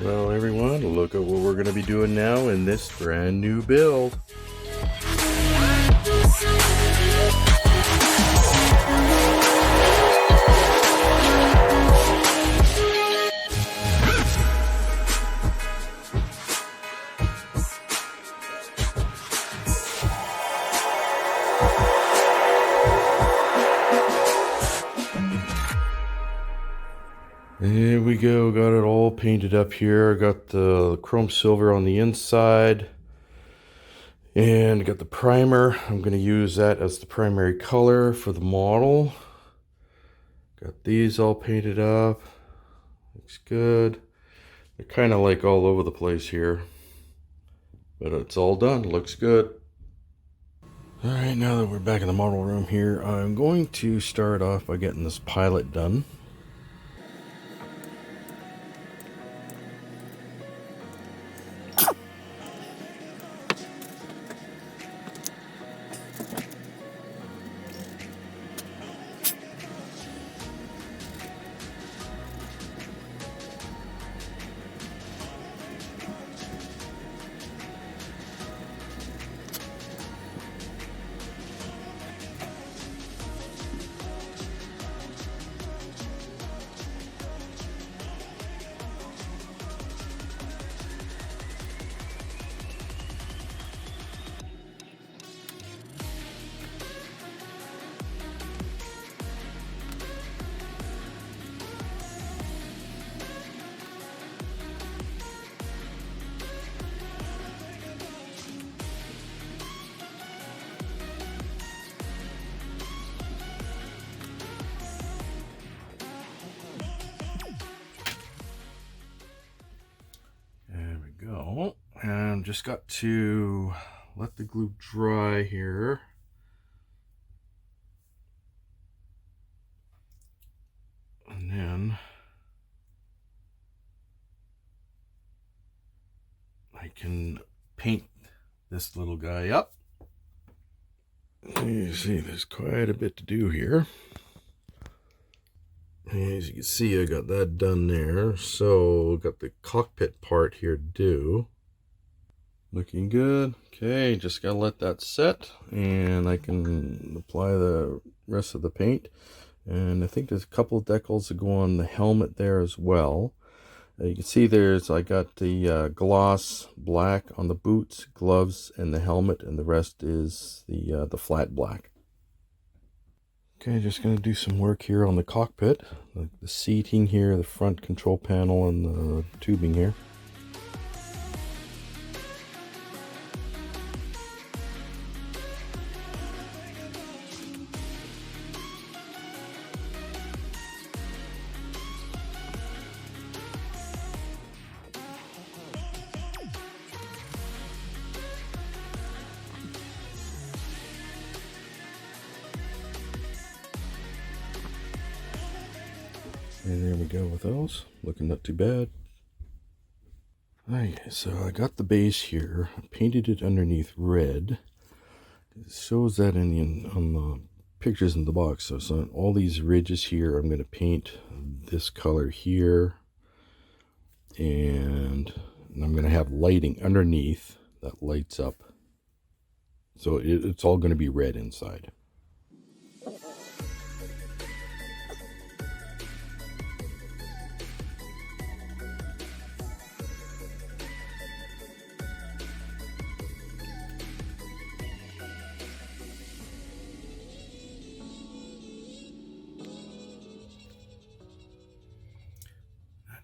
Well everyone, look at what we're going to be doing now in this brand new build. There we go, got it all painted up here. Got the chrome silver on the inside. And got the primer. I'm going to use that as the primary color for the model. Got these all painted up. Looks good. They're kind of like all over the place here. But it's all done. Looks good. Alright, now that we're back in the model room here, I'm going to start off by getting this pilot done. Go, and just got to let the glue dry here. And then I can paint this little guy up. You see, there's quite a bit to do here. As you can see, I got that done there. So got the cockpit part here to do. Looking good. Okay, just gotta let that set and I can apply the rest of the paint. And I think there's a couple of decals that go on the helmet there as well. You can see I got the gloss black on the boots, gloves, and the helmet, and the rest is the flat black. Okay, just going to do some work here on the cockpit, the seating here, the front control panel, and the tubing here. And there we go with those. Looking not too bad. Alright, so I got the base here. I painted it underneath red. It shows that on the pictures in the box. So on all these ridges here, I'm going to paint this color here. And I'm going to have lighting underneath that lights up. So it's all going to be red inside.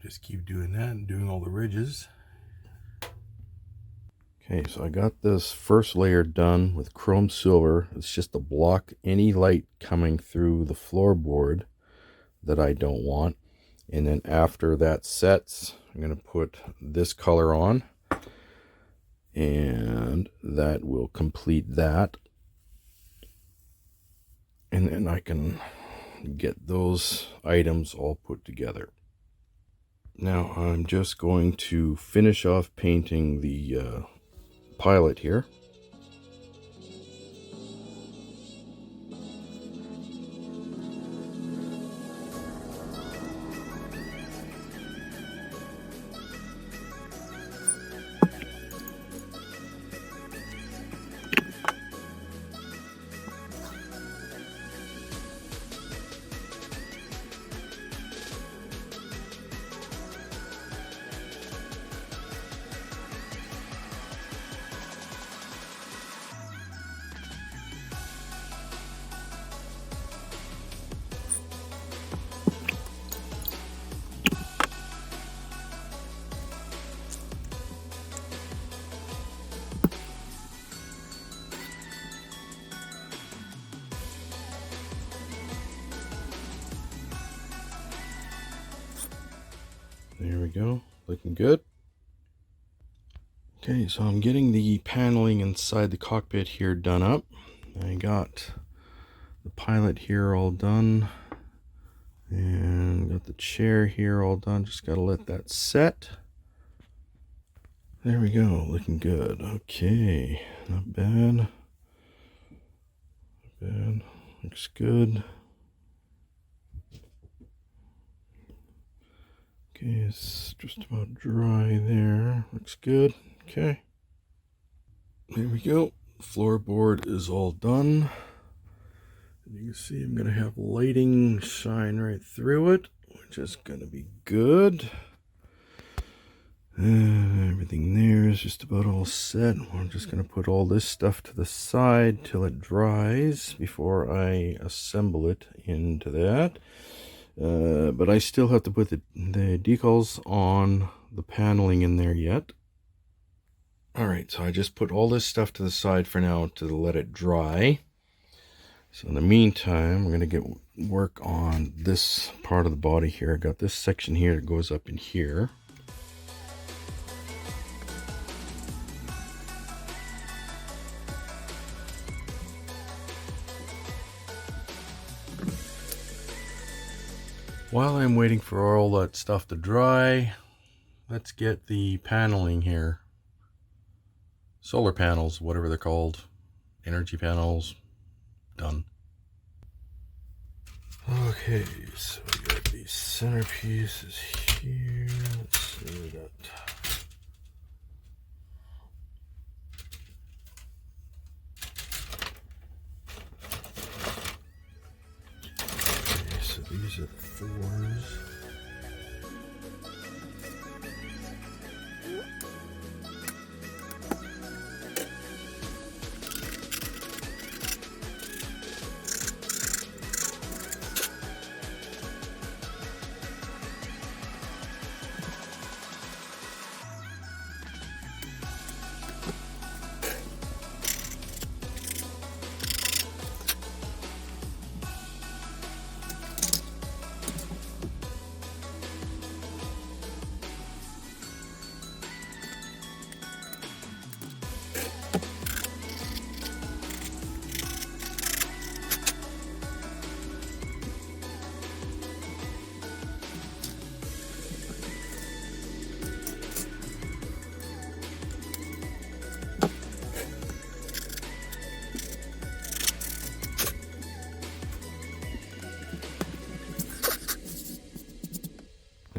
Just keep doing that and doing all the ridges. Okay, so I got this first layer done with chrome silver. It's just to block any light coming through the floorboard that I don't want. And then after that sets, I'm going to put this color on. And that will complete that. And then I can get those items all put together. Now I'm just going to finish off painting the pilot here. There we go, looking good. Okay, so I'm getting the paneling inside the cockpit here done up. I got the pilot here all done, and got the chair here all done. Just gotta let that set. There we go, looking good. Okay, not bad. Not bad. Looks good. Okay, it's just about dry there. Looks good. Okay. There we go. Floorboard is all done. You can see I'm going to have lighting shine right through it, which is going to be good. Everything there is just about all set. I'm just going to put all this stuff to the side till it dries before I assemble it into that. But I still have to put the decals on the paneling in there yet. Alright, so I just put all this stuff to the side for now to let it dry. So in the meantime, I'm going to get work on this part of the body here. I got this section here that goes up in here. While I'm waiting for all that stuff to dry, let's get the paneling here. Solar panels, whatever they're called. Energy panels. Done. Okay, so we got these centerpieces here. Let's see what we got. Okay, so these are the 4s.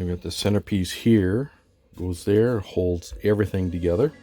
I've got the centerpiece here, goes there, holds everything together.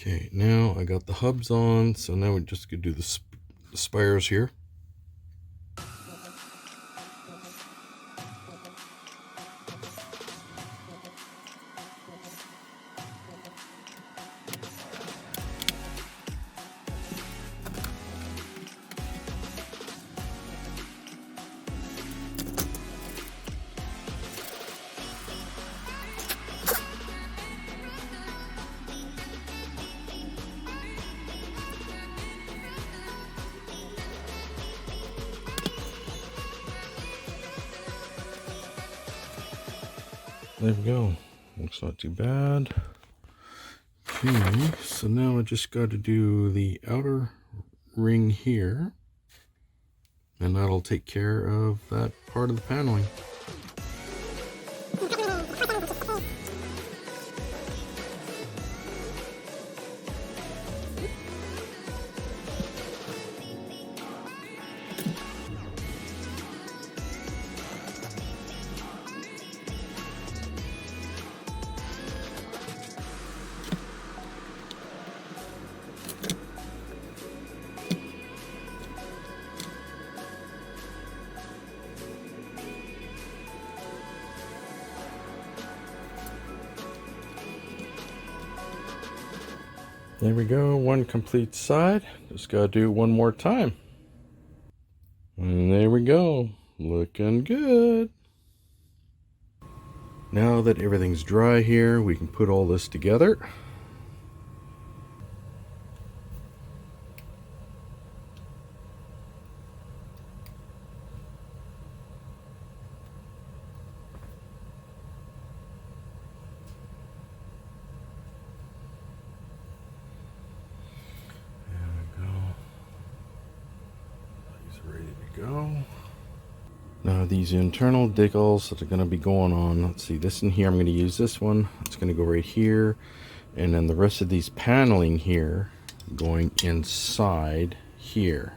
Okay, now I got the hubs on, so now we're just going to do the spires here. There we go. Looks not too bad. Okay, so now I just got to do the outer ring here, and that'll take care of that part of the paneling. There we go, one complete side. Just gotta do one more time. And there we go, looking good. Now that everything's dry here, we can put all this together. Go. Now these internal decals that are going to be going on, let's see, this in here, I'm going to use this one. It's going to go right here, and then the rest of these paneling here going inside here.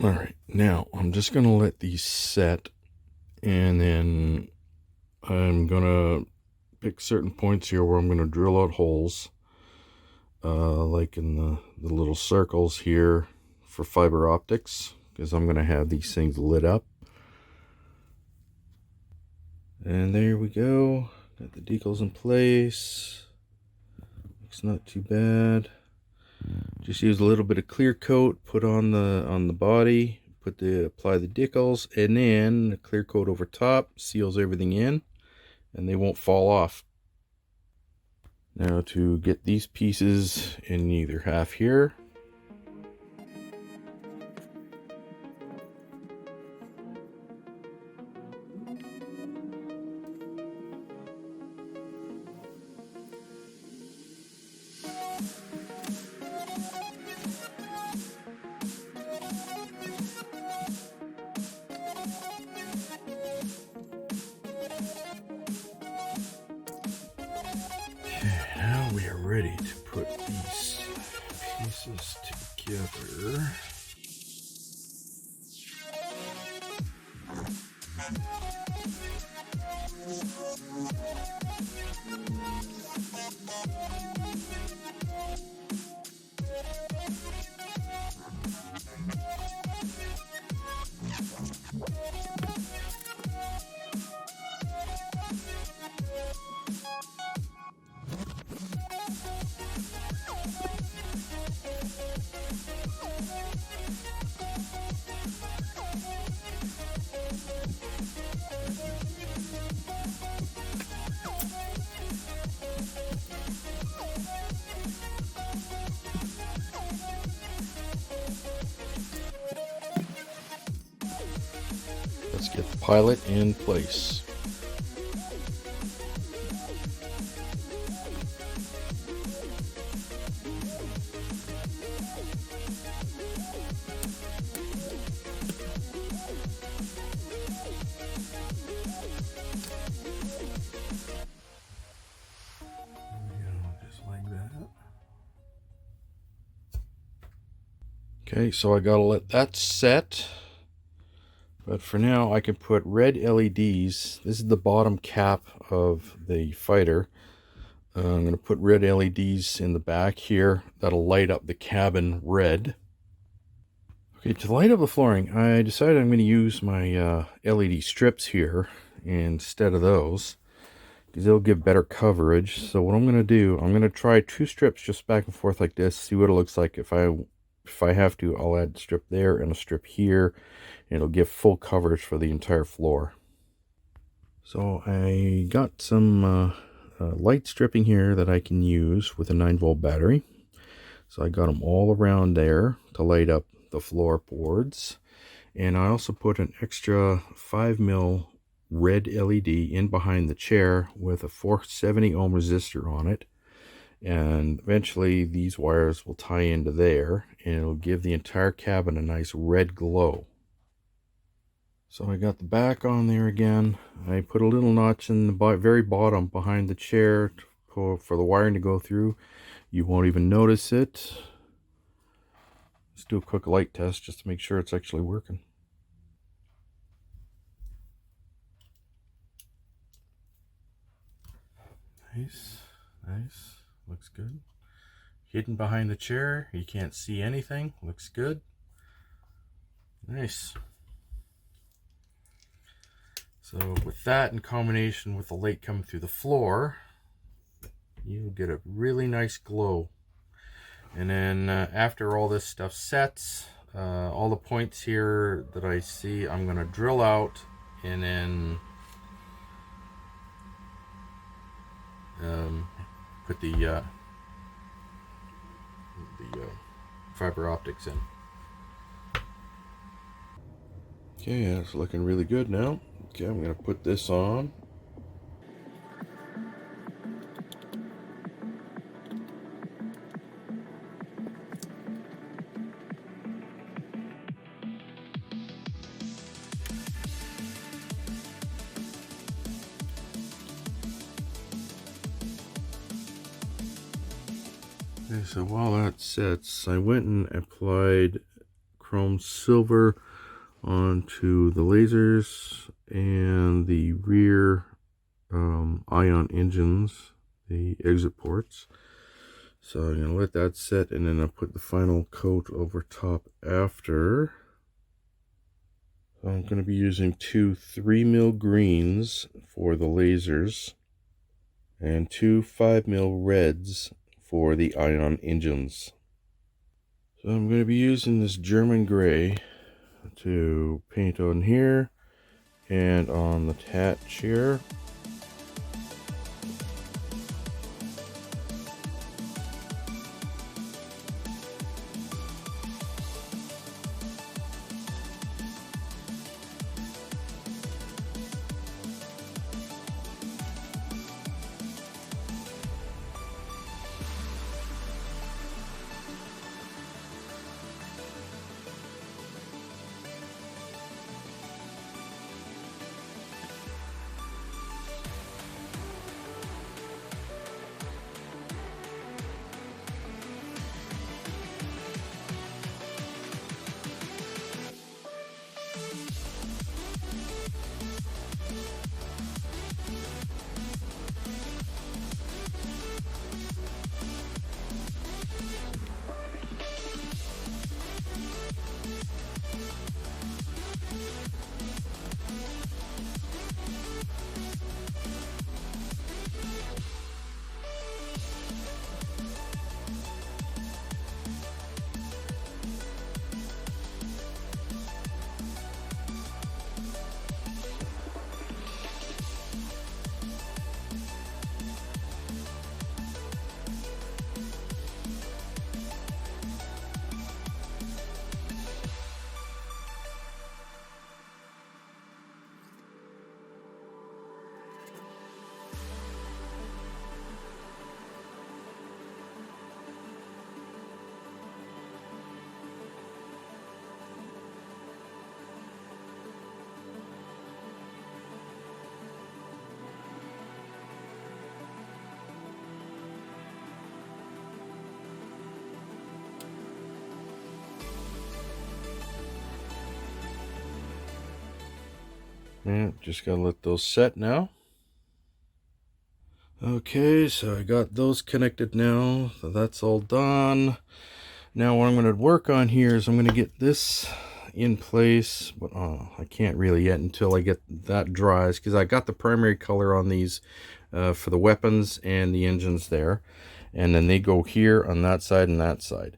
All right, now I'm just going to let these set, and then I'm going to pick certain points here where I'm going to drill out holes, like in the little circles here for fiber optics, because I'm going to have these things lit up. And there we go, got the decals in place. Looks not too bad. Just use a little bit of clear coat, put on the body, apply the decals, and then the clear coat over top seals everything in, and they won't fall off. Now to get these pieces in either half here. Now we are ready to put these pieces together. Let's get the pilot in place. Okay, so I gotta let that set. But for now, I can put red LEDs. This is the bottom cap of the fighter. I'm going to put red LEDs in the back here. That'll light up the cabin red. Okay, to light up the flooring, I decided I'm going to use my LED strips here instead of those, because they'll give better coverage. So what I'm going to do, I'm going to try 2 strips just back and forth like this, see what it looks like. If I have to, I'll add a strip there and a strip here. It'll give full coverage for the entire floor. So I got some light stripping here that I can use with a 9-volt battery. So I got them all around there to light up the floorboards. And I also put an extra 5mm red LED in behind the chair with a 470 ohm resistor on it. And eventually these wires will tie into there, and it'll give the entire cabin a nice red glow. So I got the back on there again. I put a little notch in the very bottom behind the chair for the wiring to go through. You won't even notice it. Let's do a quick light test just to make sure it's actually working. Nice, nice, looks good. Hidden behind the chair, you can't see anything, looks good. Nice. So with that in combination with the light coming through the floor, you'll get a really nice glow. And then after all this stuff sets, all the points here that I see, I'm going to drill out and then put the fiber optics in. Okay, it's looking really good now. Okay, I'm going to put this on. Okay, so while that sets, I went and applied chrome silver onto the lasers and the rear ion engines, the exit ports. So I'm going to let that set, and then I'll put the final coat over top after. So I'm going to be using 2 3mm greens for the lasers and 2 5mm reds for the ion engines. So I'm going to be using this German gray to paint on here and on the hatch here. Yeah, just gotta let those set now. Okay, so I got those connected now, so that's all done. Now what I'm going to work on here is I'm going to get this in place, but I can't really yet until I get that dries, because I got the primary color on these for the weapons and the engines there, and then they go here on that side and that side.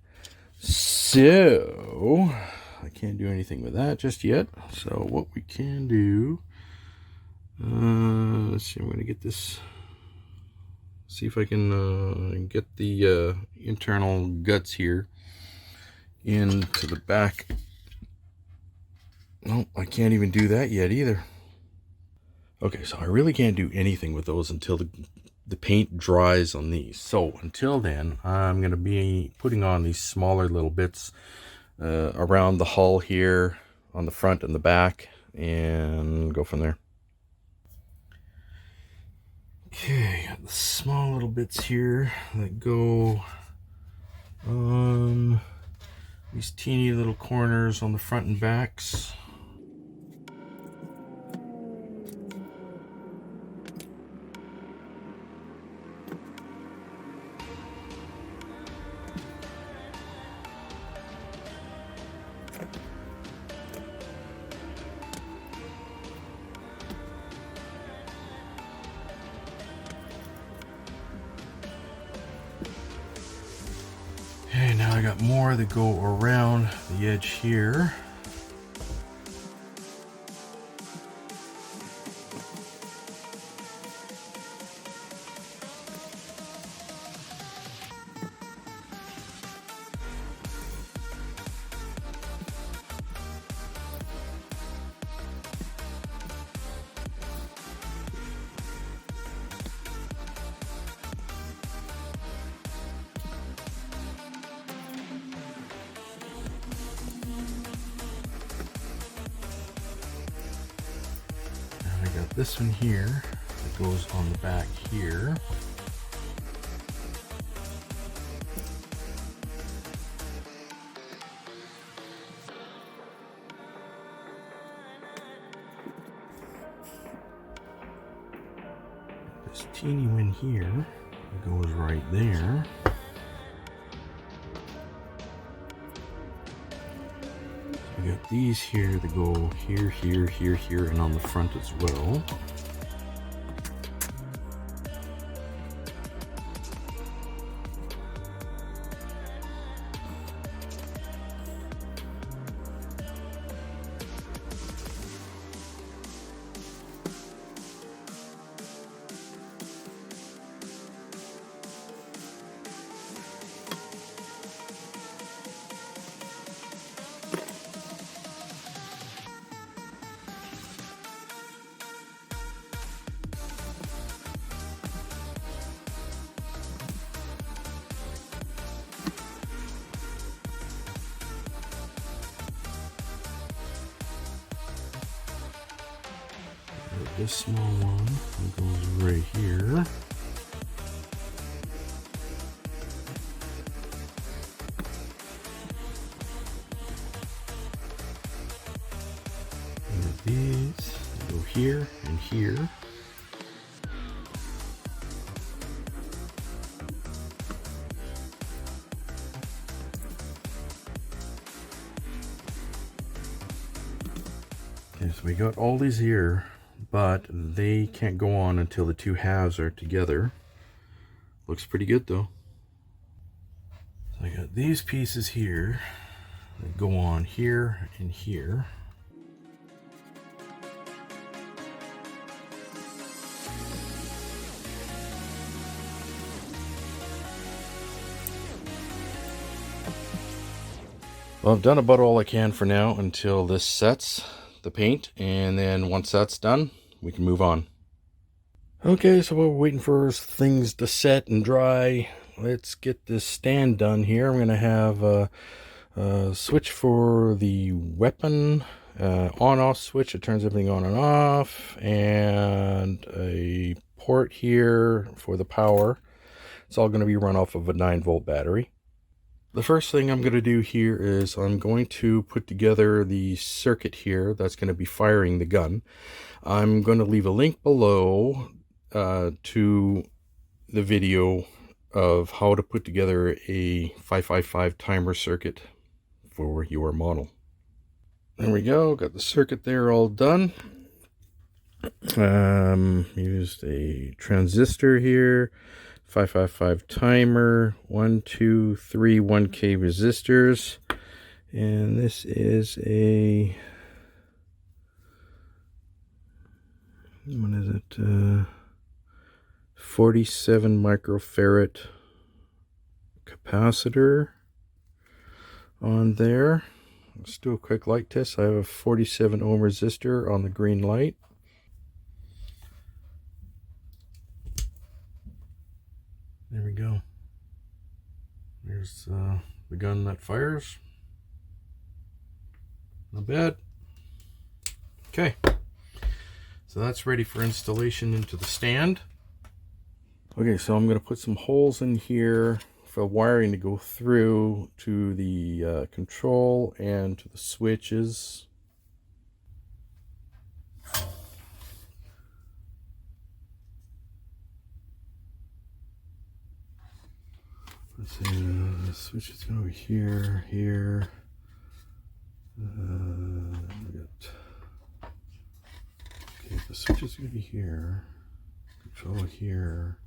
So I can't do anything with that just yet. So what we can do, let's see, I'm going to get this, see if I can get the internal guts here into the back. No, I can't even do that yet either. Okay, so I really can't do anything with those until the paint dries on these. So until then, I'm going to be putting on these smaller little bits around the hull here on the front and the back, and go from there. Okay, got the small little bits here that go on these teeny little corners on the front and backs. Okay, now I got more that go around the edge here. I got this one here that goes on the back here. This teeny one here that goes right there. I got these here that go here, here, here, here, and on the front as well. This small one goes right here. And these go here and here. Okay, so we got all these here, but they can't go on until the two halves are together. Looks pretty good though. So I got these pieces here that go on here and here. Well, I've done about all I can for now until this sets, the paint, and then once that's done, we can move on. Okay, so while we're waiting for things to set and dry, let's get this stand done here. I'm going to have a switch for the weapon, on-off switch. It turns everything on and off, and a port here for the power. It's all going to be run off of a 9-volt battery. The first thing I'm going to do here is I'm going to put together the circuit here that's going to be firing the gun. I'm going to leave a link below to the video of how to put together a 555 timer circuit for your model. There we go, got the circuit there all done. Used a transistor here, 555 timer, 1, 2, 3 1K resistors, and this is a, what is it, 47 microfarad capacitor on there. Let's do a quick light test. I have a 47 ohm resistor on the green light. There we go. There's the gun that fires. Not bad. Okay, so that's ready for installation into the stand. Okay, so I'm going to put some holes in here for wiring to go through to the control and to the switches. Let's see, the switch is going over here, here. Okay, the switch is going to be here. Control here.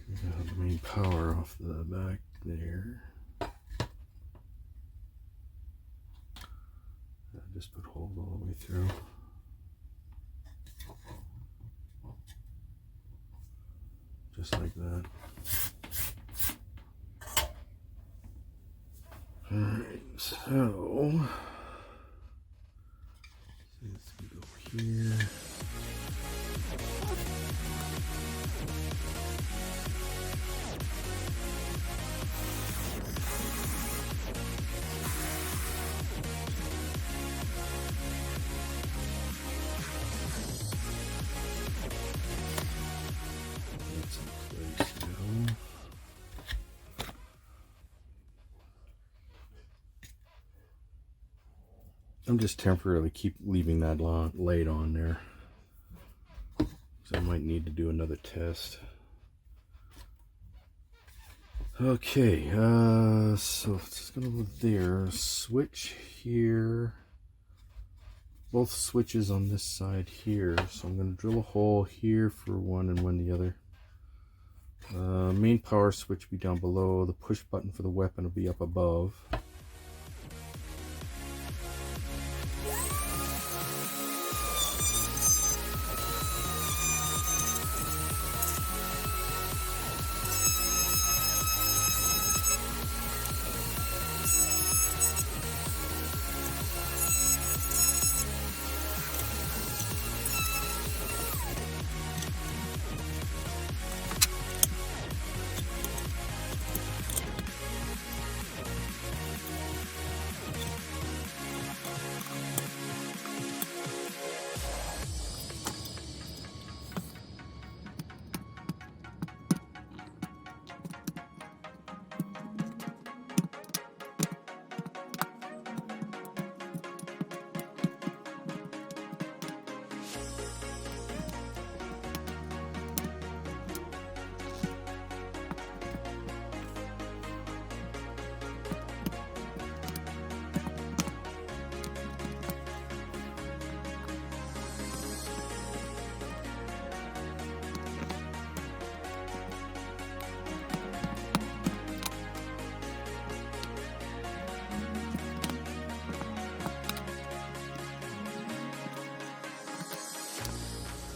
We got the main power off the back there. I just put holes all the way through. Just like that. Alright, so let's go here. That's in place now. I'm just temporarily keep leaving that light on there, so I might need to do another test. Okay, so it's gonna go there. Switch here. Both switches on this side here. So I'm gonna drill a hole here for one and one the other. Main power switch will be down below. The push button for the weapon will be up above.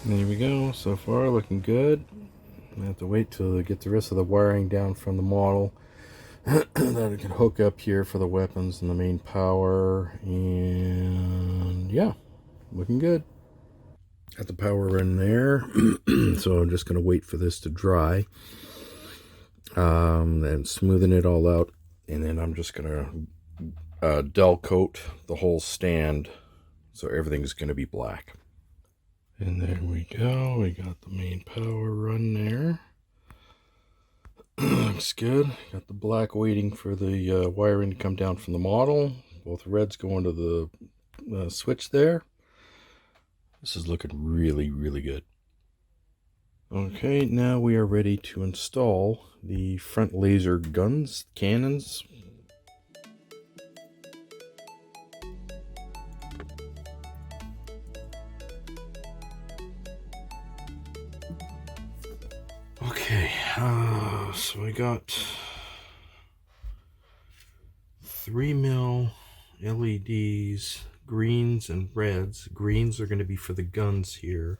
There we go. So far looking good. I have to wait till I get the rest of the wiring down from the model that I can hook up here for the weapons and the main power, and yeah, looking good. Got the power in there. So I'm just going to wait for this to dry, and smoothing it all out, and then I'm just going to dull coat the whole stand so everything's going to be black. And there we go, we got the main power run there. Looks good. Got the black waiting for the wiring to come down from the model. Both reds going to the switch there. This is looking really, really good. Okay, now we are ready to install the front laser guns, cannons. Okay, so I got 3mm LEDs, greens and reds. Greens are going to be for the guns here,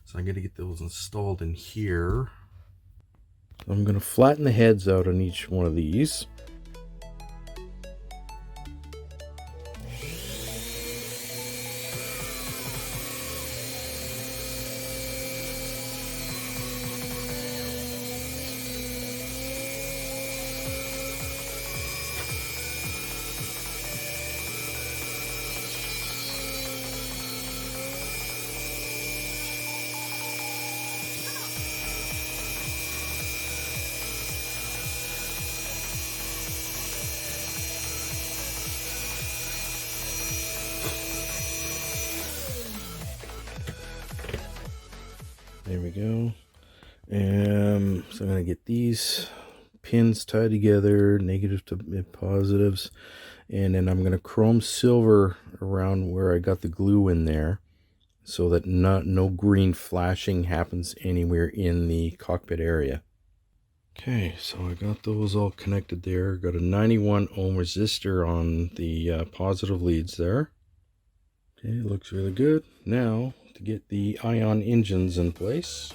so I'm going to get those installed in here. So I'm going to flatten the heads out on each one of these. There we go. So I'm going to get these pins tied together, negative to positives, and then I'm going to chrome silver around where I got the glue in there so that no green flashing happens anywhere in the cockpit area. Okay, so I got those all connected there. Got a 91 ohm resistor on the positive leads there. Okay, looks really good. Now to get the ion engines in place.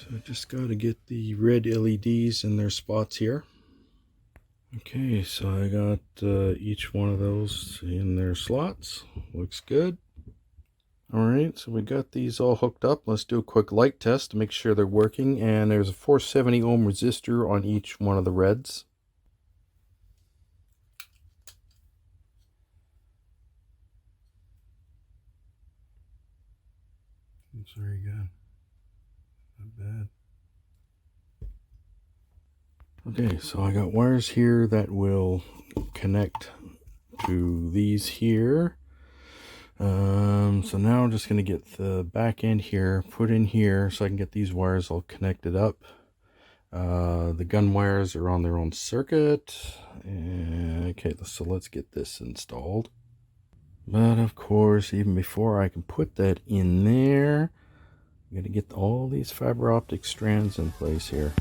So I just got to get the red LEDs in their spots here. Okay, so I got each one of those in their slots. Looks good. Alright, so we got these all hooked up. Let's do a quick light test to make sure they're working. And there's a 470 ohm resistor on each one of the reds. It's very good. Not bad. Okay, so I got wires here that will connect to these here. So now I'm just going to get the back end here put in here so I can get these wires all connected up. The gun wires are on their own circuit. Okay, so let's get this installed. But of course, even before I can put that in there, I'm going to get all these fiber optic strands in place here.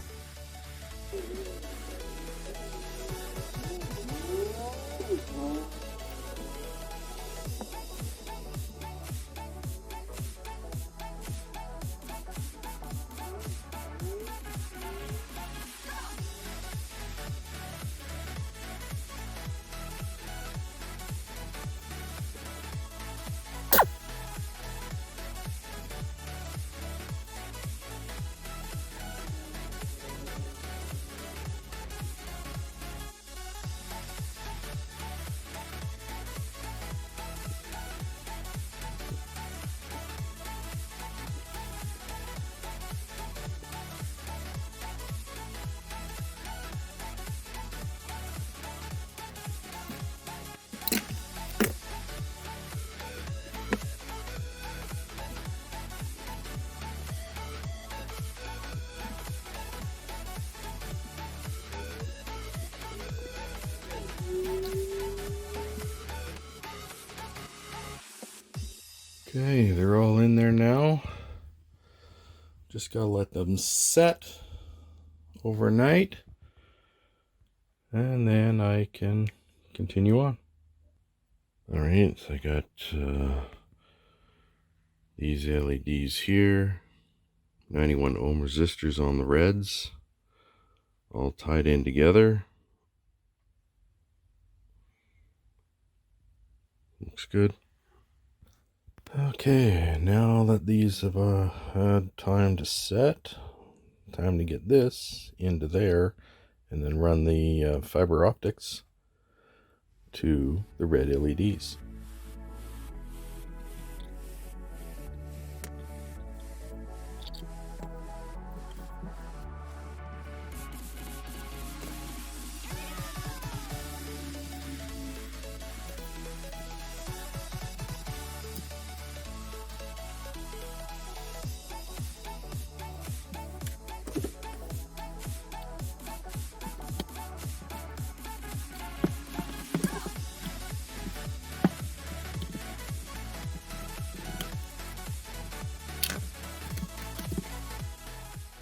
Okay, they're all in there now. Just gotta let them set overnight, and then I can continue on. Alright, so I got these LEDs here, 91 ohm resistors on the reds, all tied in together. looks good. Okay, now that these have had time to set, time to get this into there and then run the fiber optics to the red LEDs.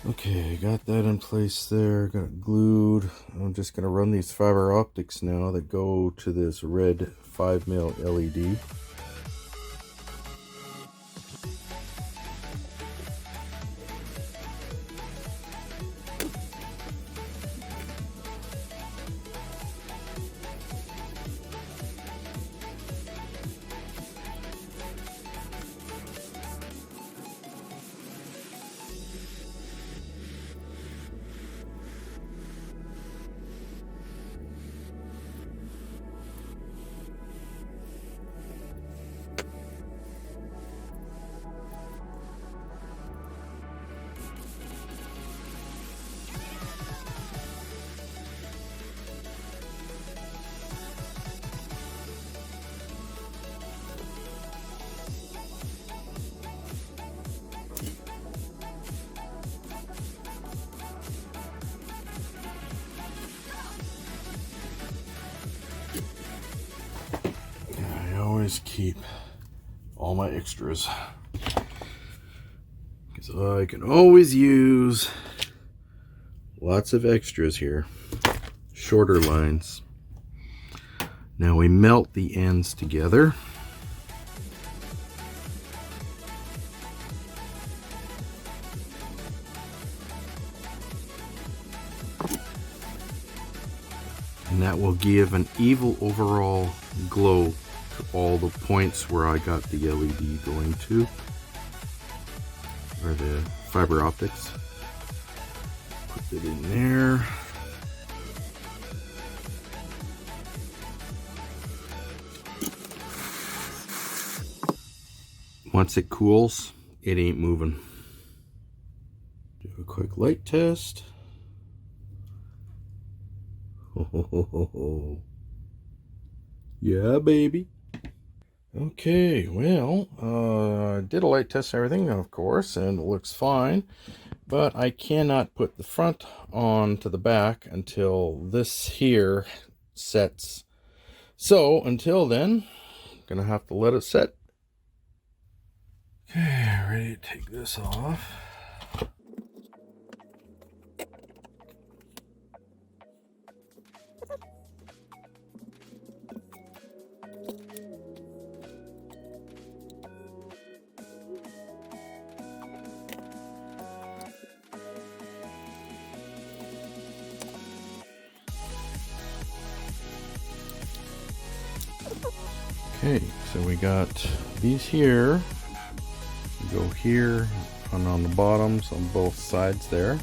Okay, got that in place there, got it glued. I'm just going to run these fiber optics now that go to this red 5mm LED. Always keep all my extras because I can always use lots of extras here. Shorter lines. Now we melt the ends together. And that will give an even overall glow to all the points where I got the LED going to, or the fiber optics. Put it in there. Once it cools, it ain't moving. Do a quick light test. Oh, yeah, baby. Okay, well, I did a light test and everything, of course, and it looks fine, but I cannot put the front on to the back until this here sets. So until then, I'm gonna have to let it set. Okay, ready to take this off. Okay, so we got these here. Go here and on the bottoms on both sides there.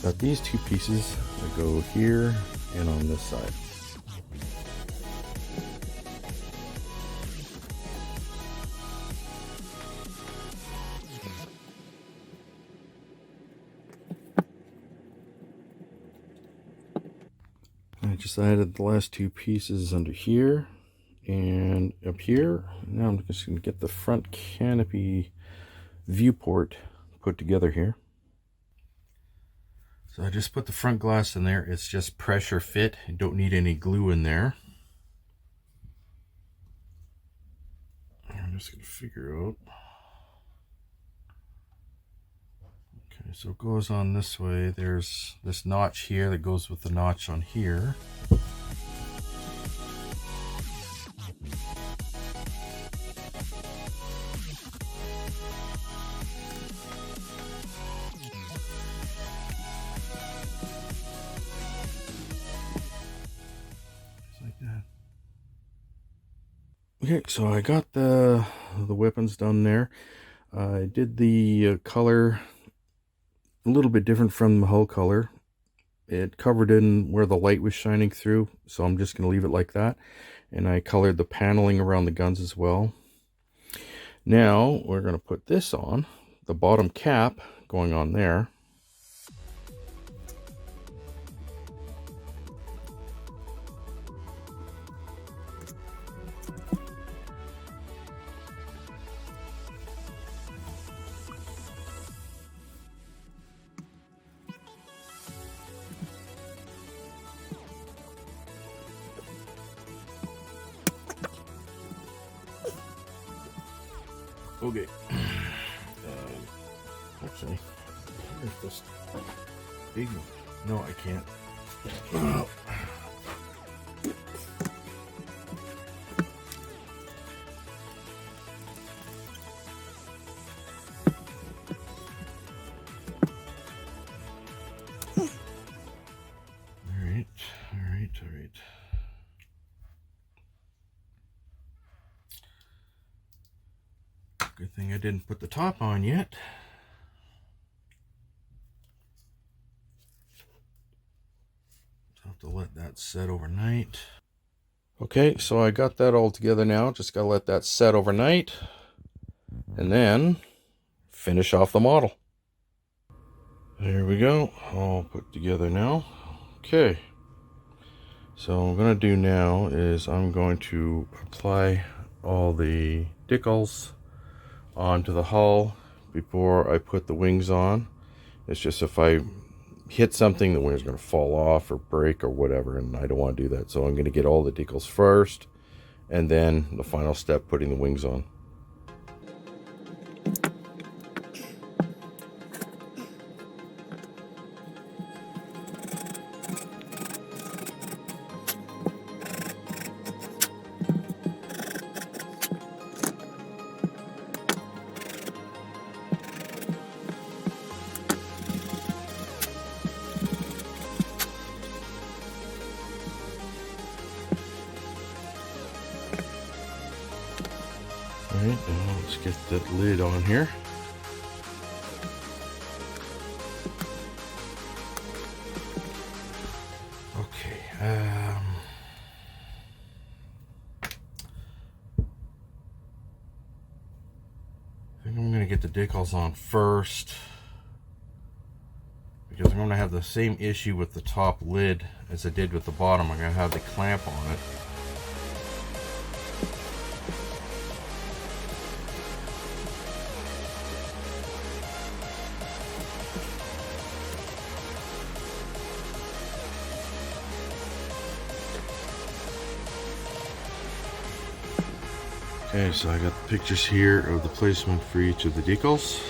Got these two pieces that go here and on this side. I just added the last two pieces under here and up here. Now I'm just going to get the front canopy viewport put together here. So I just put the front glass in there. It's just pressure fit. You don't need any glue in there. I'm just going to figure out. Okay, so it goes on this way. There's this notch here that goes with the notch on here. Okay, so I got the weapons done there. I did the color a little bit different from the hull color. It covered in where the light was shining through, so I'm just going to leave it like that. And I colored the paneling around the guns as well. Now we're going to put this on, the bottom cap going on there. Okay. Actually, here's this big one. No, I can't. Oh. All right. Good thing I didn't put the top on yet. So I'll have to let that set overnight. Okay, so I got that all together now. Just gotta let that set overnight and then finish off the model. There we go, all put together now. Okay, so what I'm gonna do now is I'm going to apply all the decals onto the hull before I put the wings on. It's just if I hit something, the wing's going to fall off or break or whatever, and I don't want to do that. So I'm going to get all the decals first, and then the final step, putting the wings on. Alright, now let's get that lid on here. Okay, I think I'm going to get the decals on first, because I'm going to have the same issue with the top lid as I did with the bottom. I'm going to have the clamp on it. Okay, so I got the pictures here of the placement for each of the decals.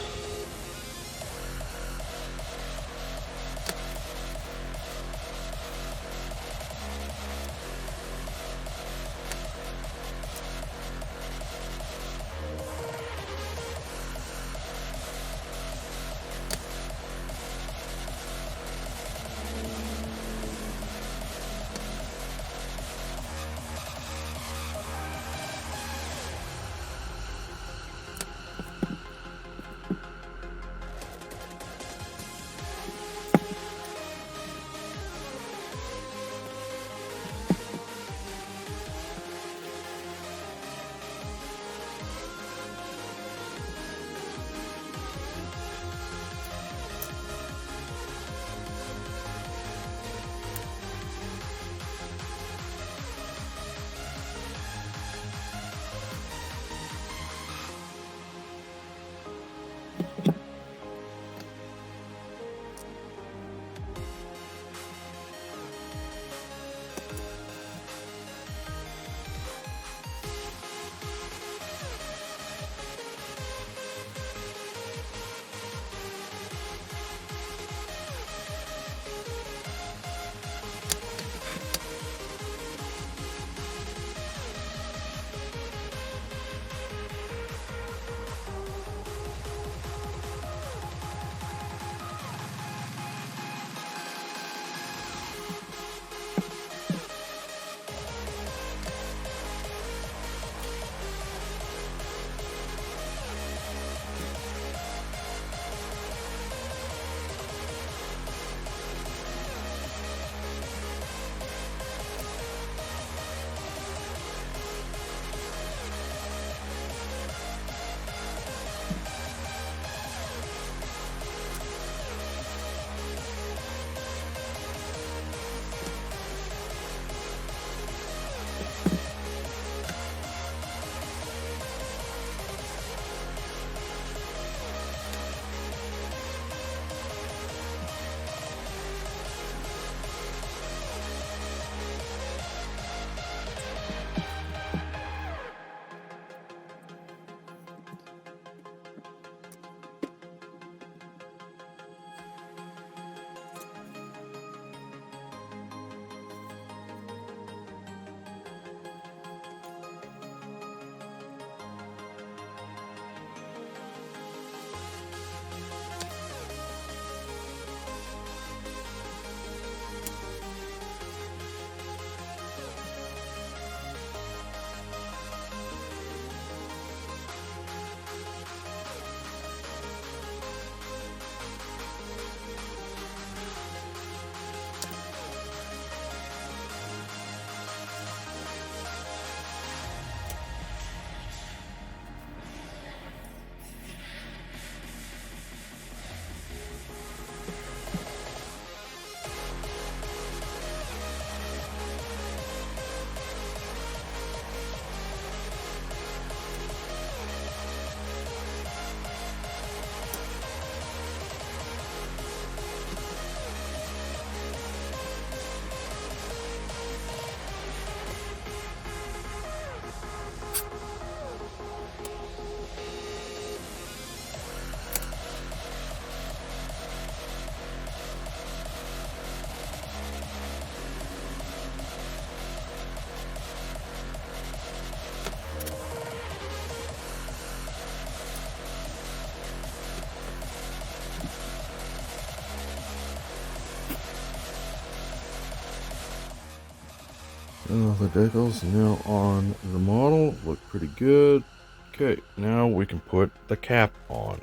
The decals now on the model look pretty good. Okay, now we can put the cap on.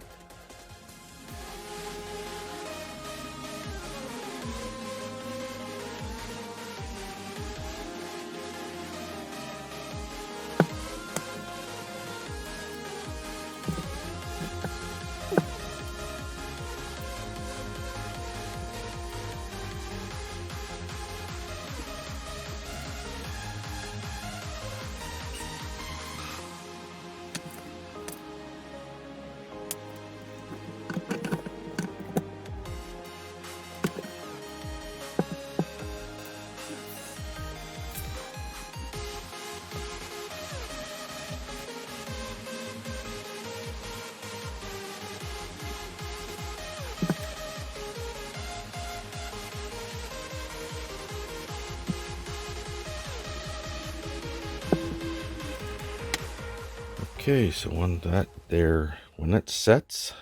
Okay, so when that sets,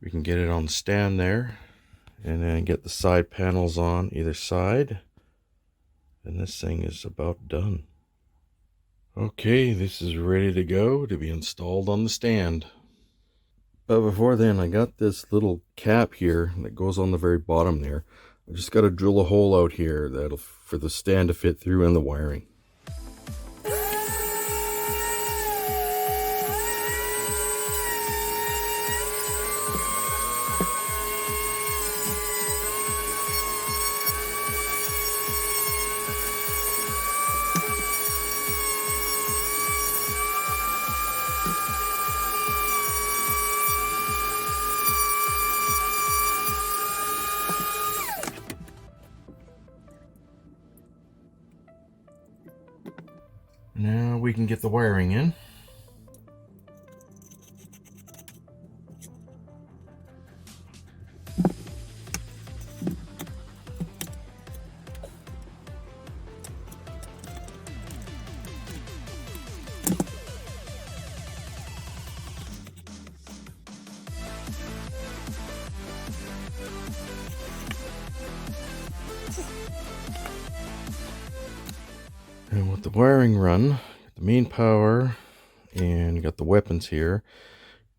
we can get it on the stand there, and then get the side panels on either side, and this thing is about done. Okay, this is ready to go to be installed on the stand. But before then, I got this little cap here that goes on the very bottom there. I just got to drill a hole out here that'll for the stand to fit through in the wiring. Now we can get the wiring in. And with the wiring run, the main power, and you got the weapons here.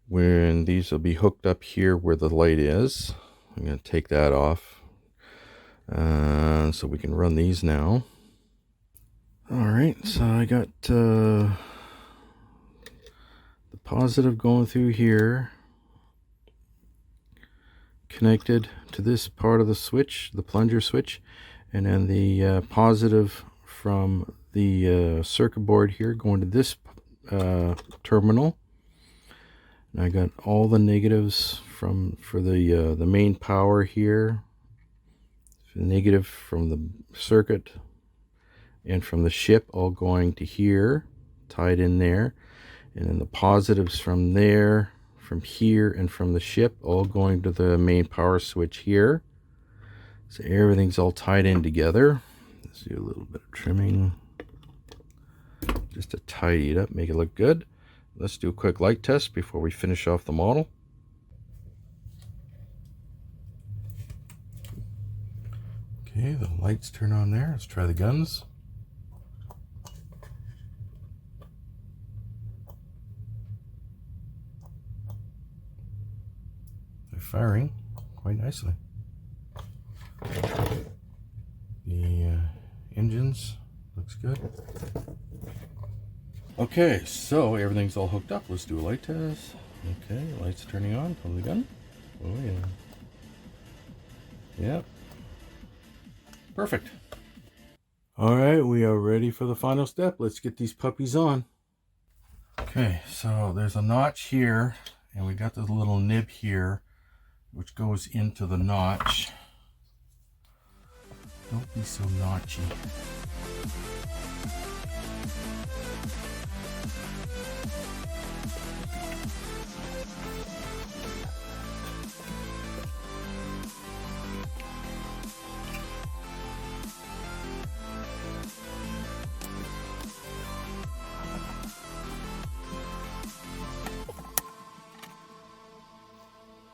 When these will be hooked up here where the light is, I'm going to take that off, so we can run these now. Alright, so I got the positive going through here, connected to this part of the switch, the plunger switch, and then the positive from the circuit board here going to this terminal. And I got all the negatives for the main power here, the negative from the circuit and from the ship all going to here, tied in there, and then the positives from there, from here, and from the ship all going to the main power switch here. So everything's all tied in together. Let's do a little bit of trimming just to tidy it up, make it look good. Let's do a quick light test before we finish off the model. Okay, the lights turn on there. Let's try the guns. They're firing quite nicely. The engines looks good. Okay, so everything's all hooked up. Let's do a light test. Okay, lights turning on. Tell the gun. Oh yeah. Yep. Perfect. All right, we are ready for the final step. Let's get these puppies on. Okay, so there's a notch here, and we got this little nib here, which goes into the notch. Don't be so notchy.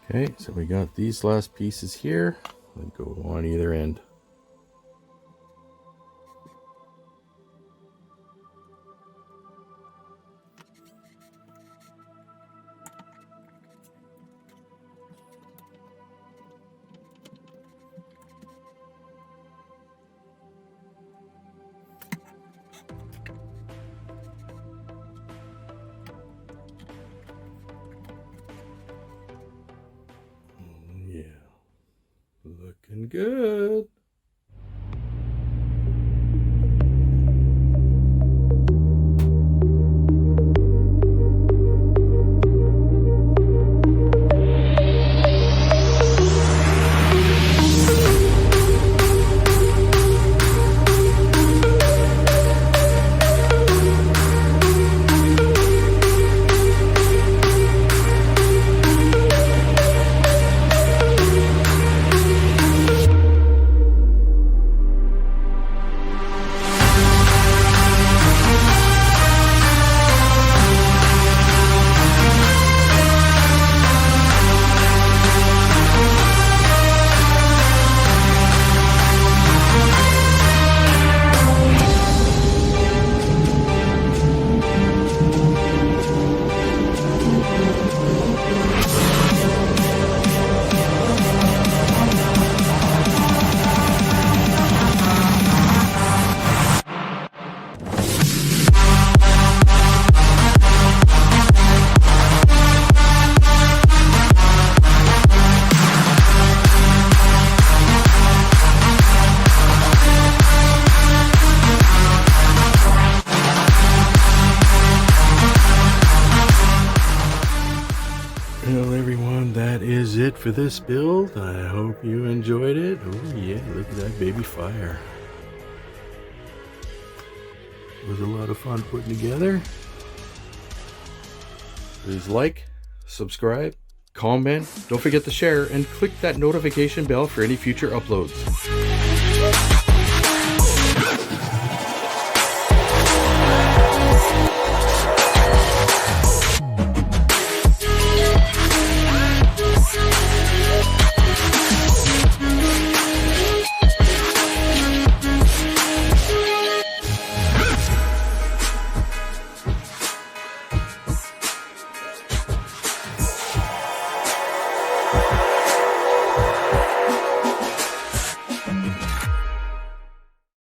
Okay, so we got these last pieces here. They go on either end. Looking good. Well, everyone, that is it for this build. I hope you enjoyed it. Oh yeah, look at that baby fire. It was a lot of fun putting together. Please like, subscribe, comment, don't forget to share, and click that notification bell for any future uploads.